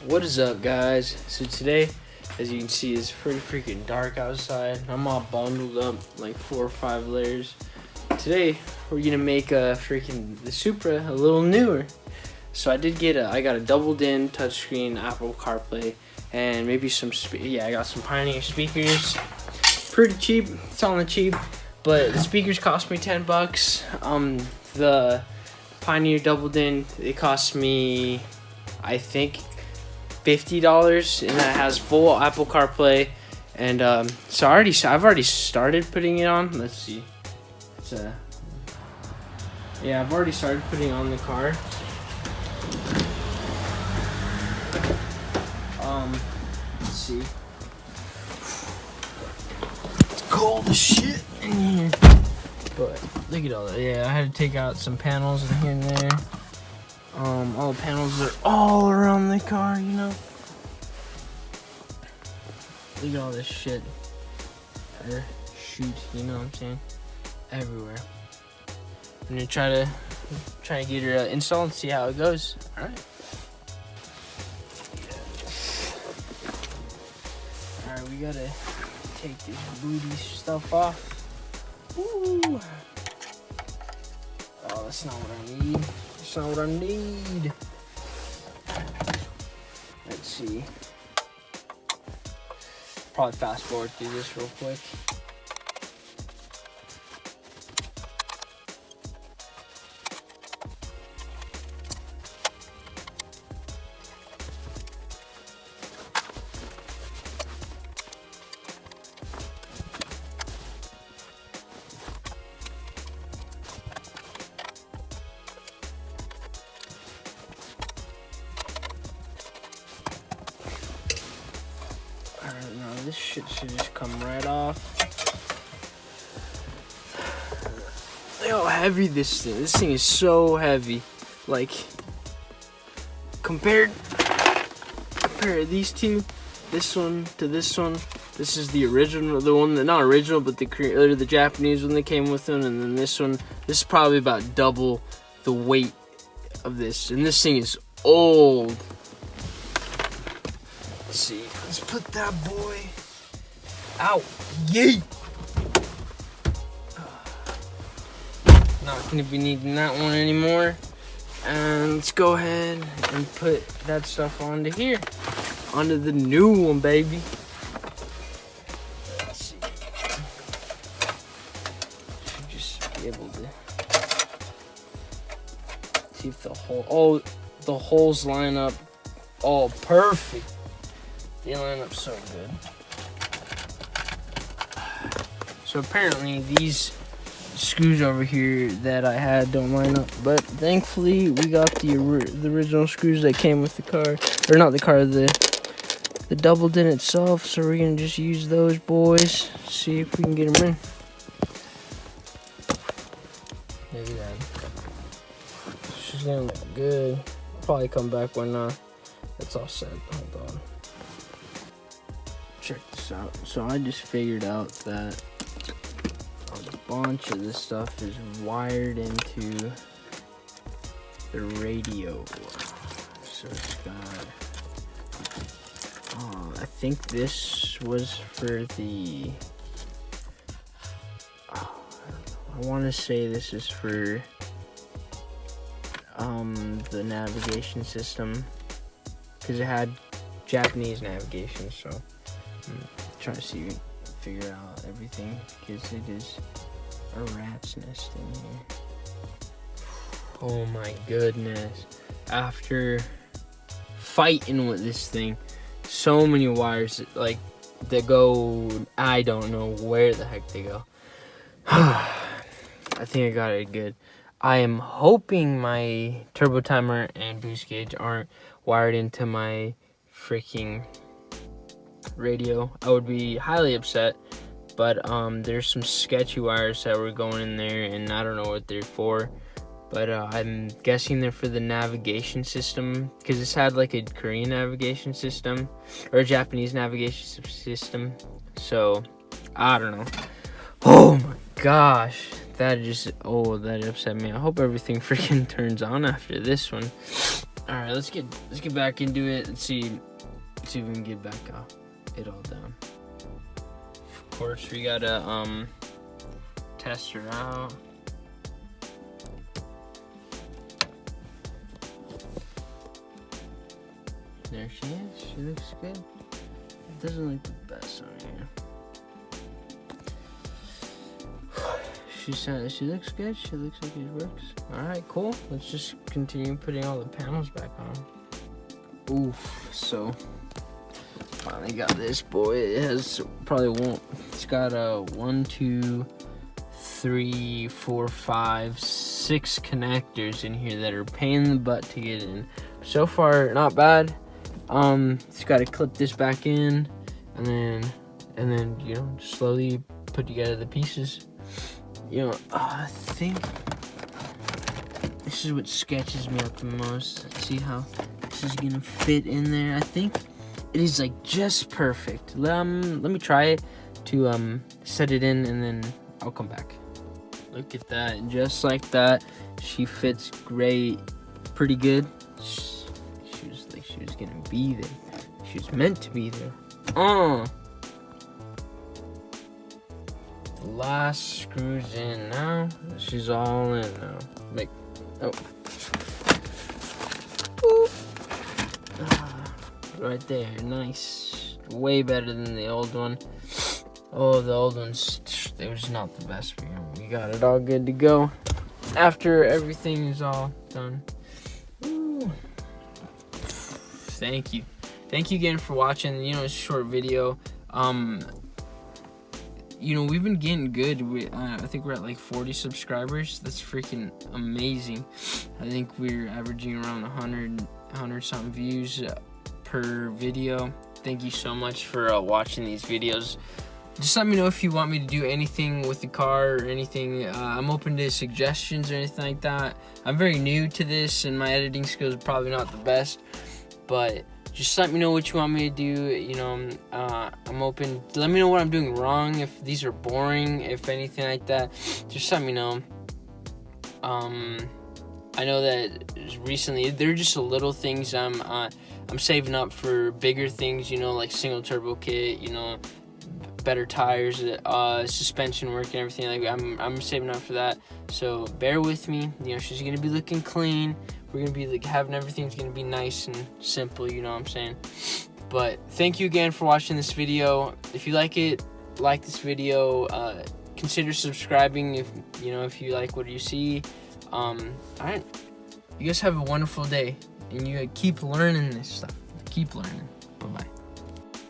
What is up, guys? So today, as you can see, it's pretty freaking dark outside. I'm all bundled up like 4 or 5 layers. Today we're gonna make the Supra a little newer. So I got a doubled-in touchscreen Apple CarPlay and maybe I got some Pioneer speakers. Pretty cheap. It's on the cheap, but the speakers cost me $10. The Pioneer doubled-in, it cost me, I think, $50, and that has full Apple CarPlay. And so I've already started putting it on. Let's see. I've already started putting on the car. Let's see. It's cold as shit in here. But look at all that. Yeah, I had to take out some panels in here and there. All the panels are all around the car, you know. Look at all this shit. Or shoot, you know what I'm saying? Everywhere. I'm gonna try to get her installed and see how it goes. Alright. Alright, we gotta take this booty stuff off. Ooh. Oh, that's not what I need. That's not what I need. Let's see. Probably fast forward through this real quick. Alright, now this shit should just come right off. Look how heavy this thing. This thing is so heavy. Like, compare these two, this one to this one. This is the original, the one that, not original, but the Japanese one that came with them, and then this one. This is probably about double the weight of this, and this thing is old. Let's see. Let's put that boy out. Yay! Not gonna be needing that one anymore. And let's go ahead and put that stuff onto here. Onto the new one, baby. Let's see. Should just be able to see if the holes line up all perfect. They line up so good. So apparently these screws over here that I had don't line up, but thankfully we got the original screws that came with the car, or not the car, the doubled-in itself. So we're gonna just use those boys, see if we can get them in. Look at that. She's gonna look good. I'll probably come back when it's all set. Hold on. Check this out. So I just figured out that a bunch of this stuff is wired into the radio. So it's got, I think this was for the, I want to say this is for the navigation system, because it had Japanese navigation. So I'm trying to figure out everything, because it is a rat's nest in here. Oh my goodness. After fighting with this thing, so many wires that go, I don't know where the heck they go. I think I got it good. I am hoping my turbo timer and boost gauge aren't wired into my freaking radio. I would be highly upset, but there's some sketchy wires that were going in there, and I don't know what they're for, but I'm guessing they're for the navigation system, because this had like a Korean navigation system or a Japanese navigation system. So I don't know. Oh my gosh, that upset me. I hope everything freaking turns on after this one. All right, let's get back into it and see if we can get back it all down. Of course, we gotta test her out. There she is. She looks good. It doesn't look the best on here. She looks good. She looks like it works. Alright, cool. Let's just continue putting all the panels back on. Oof. So, finally got this boy. It has probably won't. It's got 1, 2, 3, 4, 5, 6 connectors in here that are pain in the butt to get in. So far, not bad. Just gotta clip this back in, and then you know, slowly put together the pieces. You know, I think this is what sketches me out the most. Let's see how this is gonna fit in there. I think it is like just perfect. Let me try it to set it in, and then I'll come back. Look at that, just like that. She fits great, pretty good. She was like she was gonna be there. She was meant to be there. The last screws in now. She's all in now. Right there, nice. Way better than the old one. Oh, the old ones, it was not the best. We got it all good to go. After everything is all done. Ooh. Thank you again for watching. You know, it's a short video. You know, we've been getting good. I think we're at like 40 subscribers. That's freaking amazing. I think we're averaging around 100 something views per video. Thank you so much for watching these videos. Just let me know if you want me to do anything with the car or anything. I'm open to suggestions or anything like that. I'm very new to this, and my editing skills are probably not the best, but just let me know what you want me to do. You know, I'm open. Let me know what I'm doing wrong, if these are boring, if anything like that. Just let me know. I know that recently they're just little things. I'm saving up for bigger things. You know, like single turbo kit. You know, better tires, suspension work, and everything. Like I'm saving up for that. So bear with me. You know, she's gonna be looking clean. We're gonna be like having everything's gonna be nice and simple, you know what I'm saying? But thank you again for watching this video. If you like it, like this video. Consider subscribing if you like what you see. Alright, you guys have a wonderful day, and you keep learning this stuff. Keep learning. Bye bye.